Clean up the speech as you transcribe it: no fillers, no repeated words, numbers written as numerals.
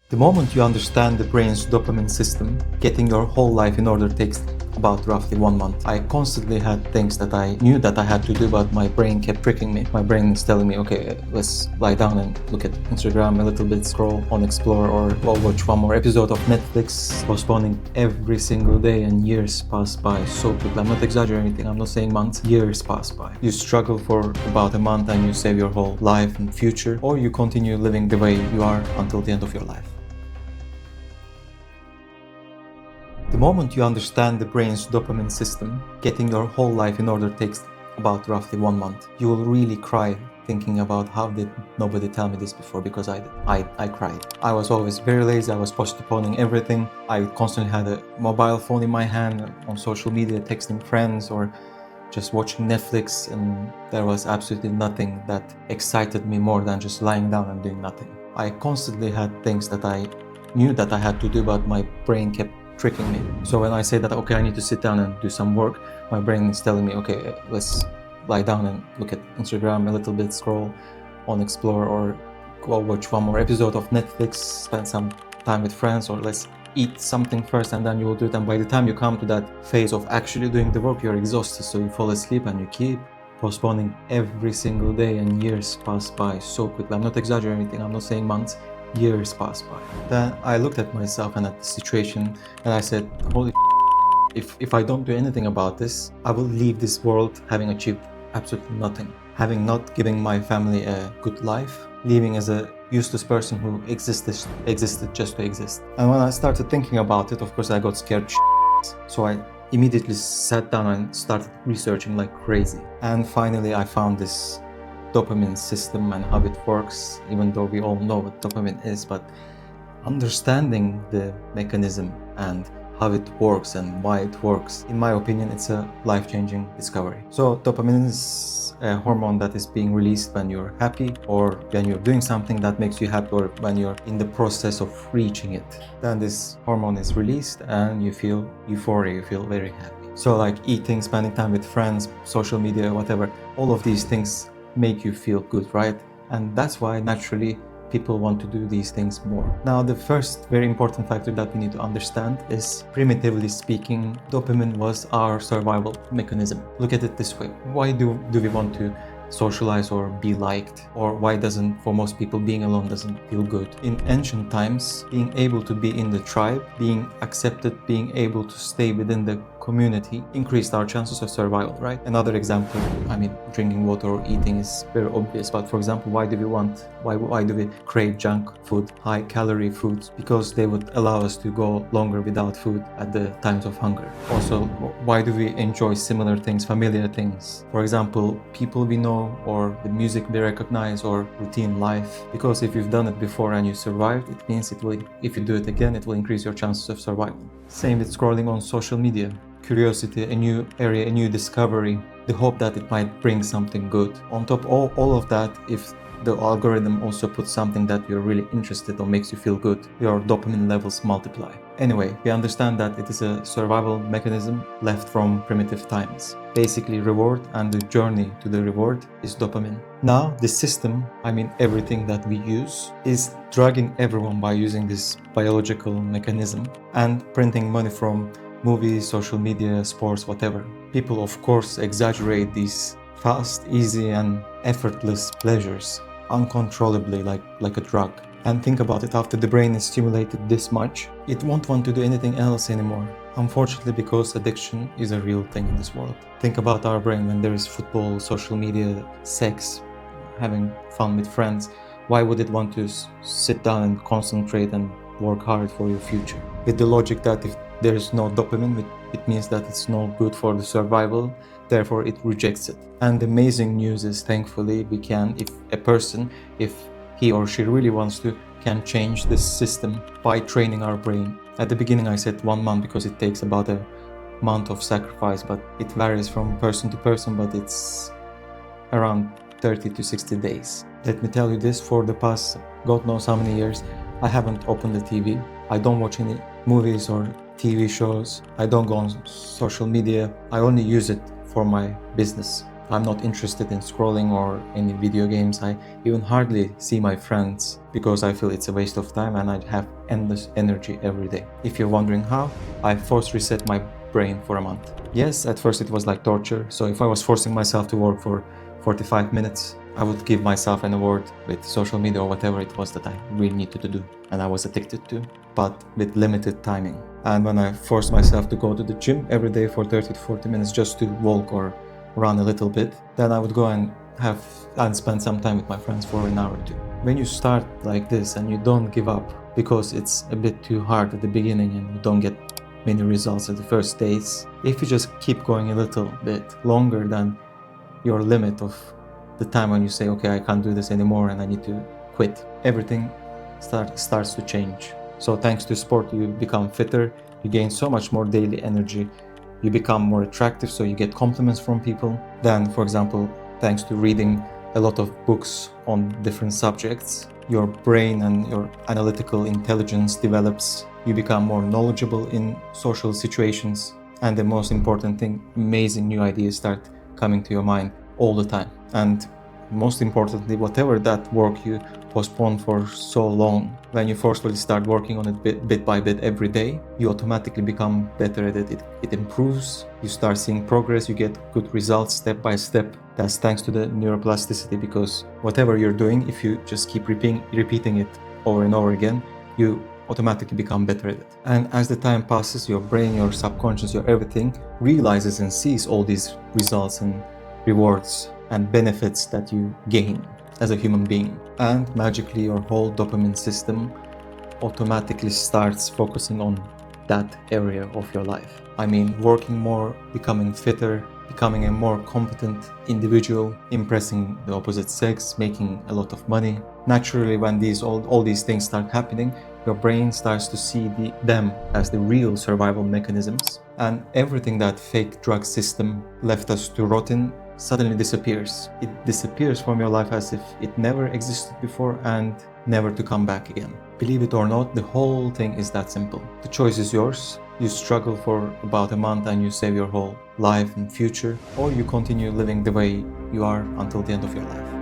The moment you understand the brain's dopamine system, getting your whole life in order takes about roughly 1 month. I constantly had things that I knew that I had to do, but my brain kept tricking me. My brain is telling me, okay, let's lie down and look at Instagram a little bit, scroll on Explore, or watch one more episode of Netflix, postponing every single day, and years pass by so quickly. I'm not exaggerating, I'm not saying months, years pass by. You struggle for about a month and you save your whole life and future, or you continue living the way you are until the end of your life. The moment you understand the brain's dopamine system, getting your whole life in order takes about roughly 1 month. You will really cry thinking about how did nobody tell me this before, because I did. I cried. I was always very lazy, I was postponing everything. I constantly had a mobile phone in my hand, on social media, texting friends or just watching Netflix, and there was absolutely nothing that excited me more than just lying down and doing nothing. I constantly had things that I knew that I had to do, but my brain kept tricking me. So when I say that, okay, I need to sit down and do some work, my brain is telling me, okay, let's lie down and look at Instagram a little bit, scroll on Explore, or go watch one more episode of Netflix, spend some time with friends, or let's eat something first and then you will do it. And by the time you come to that phase of actually doing the work, you're exhausted, so you fall asleep and you keep postponing every single day, and years pass by so quickly. I'm not exaggerating, I'm not saying months, years pass by. Then I looked at myself and at the situation and I said, holy if I don't do anything about this, I will leave this world having achieved absolutely nothing, having not given my family a good life, living as a useless person who existed just to exist. And when I started thinking about it, of course I got scared. So I immediately sat down and started researching like crazy. And finally I found this dopamine system and how it works, even though we all know what dopamine is, but understanding the mechanism and how it works and why it works, in my opinion, it's a life-changing discovery. So dopamine is a hormone that is being released when you're happy, or when you're doing something that makes you happy, or when you're in the process of reaching it. Then this hormone is released and you feel euphoria, you feel very happy. So like eating, spending time with friends, social media, whatever, all of these things make you feel good, right? And that's why naturally people want to do these things more. Now, the first very important factor that we need to understand is, primitively speaking, dopamine was our survival mechanism. Look at it this way. Why do we want to socialize or be liked? Or why doesn't, for most people, being alone doesn't feel good? In ancient times, being able to be in the tribe, being accepted, being able to stay within the community increased our chances of survival, right? Another example, I mean, drinking water or eating is very obvious, but for example, why do we crave junk food, high calorie foods? Because they would allow us to go longer without food at the times of hunger. Also, why do we enjoy similar things, familiar things? For example, people we know, or the music we recognize, or routine life. Because if you've done it before and you survived, it means if you do it again, it will increase your chances of survival. Same with scrolling on social media. Curiosity, a new area, a new discovery, the hope that it might bring something good. On top of all of that, if the algorithm also puts something that you're really interested or makes you feel good, your dopamine levels multiply. Anyway, we understand that it is a survival mechanism left from primitive times. Basically, reward and the journey to the reward is dopamine. Now, the system, I mean everything that we use, is drugging everyone by using this biological mechanism and printing money from movies, social media, sports, whatever. People, of course, exaggerate these fast, easy, and effortless pleasures uncontrollably, like a drug. And think about it, after the brain is stimulated this much, it won't want to do anything else anymore. Unfortunately, because addiction is a real thing in this world. Think about our brain when there is football, social media, sex, having fun with friends. Why would it want to sit down and concentrate and work hard for your future? With the logic that if there is no dopamine, it means that it's no good for the survival, therefore it rejects it. And the amazing news is, thankfully, we can, if a person, if he or she really wants to, can change this system by training our brain. At the beginning I said 1 month because it takes about a month of sacrifice, but it varies from person to person, but it's around 30 to 60 days. Let me tell you this, for the past God knows how many years, I haven't opened the TV. I don't watch any movies or TV shows. I don't go on social media. I only use it for my business. I'm not interested in scrolling or any video games. I even hardly see my friends because I feel it's a waste of time and I have endless energy every day. If you're wondering how, I force reset my brain for a month. Yes, at first it was like torture. So if I was forcing myself to work for 45 minutes, I would give myself an award with social media or whatever it was that I really needed to do and I was addicted to, but with limited timing. And when I forced myself to go to the gym every day for 30 to 40 minutes just to walk or run a little bit, then I would go and spend some time with my friends for an hour or two. When you start like this and you don't give up because it's a bit too hard at the beginning and you don't get many results at the first days, if you just keep going a little bit longer than your limit of the time when you say, okay, I can't do this anymore and I need to quit, everything starts to change. So thanks to sport, you become fitter, you gain so much more daily energy, you become more attractive, so you get compliments from people. Then, for example, thanks to reading a lot of books on different subjects, your brain and your analytical intelligence develops, you become more knowledgeable in social situations, and the most important thing, amazing new ideas start coming to your mind all the time. And most importantly, whatever that work you postpone for so long, when you forcefully start working on it bit by bit every day, you automatically become better at it. It improves, you start seeing progress, you get good results step by step. That's thanks to the neuroplasticity, because whatever you're doing, if you just keep repeating it over and over again, you automatically become better at it. And as the time passes, your brain, your subconscious, your everything realizes and sees all these results and rewards and benefits that you gain as a human being. And magically your whole dopamine system automatically starts focusing on that area of your life. I mean, working more, becoming fitter, becoming a more competent individual, impressing the opposite sex, making a lot of money. Naturally, when all these things start happening, your brain starts to see them as the real survival mechanisms, and everything that fake drug system left us to rot in suddenly disappears. It disappears from your life as if it never existed before and never to come back again. Believe it or not, the whole thing is that simple. The choice is yours. You struggle for about a month and you save your whole life and future, or you continue living the way you are until the end of your life.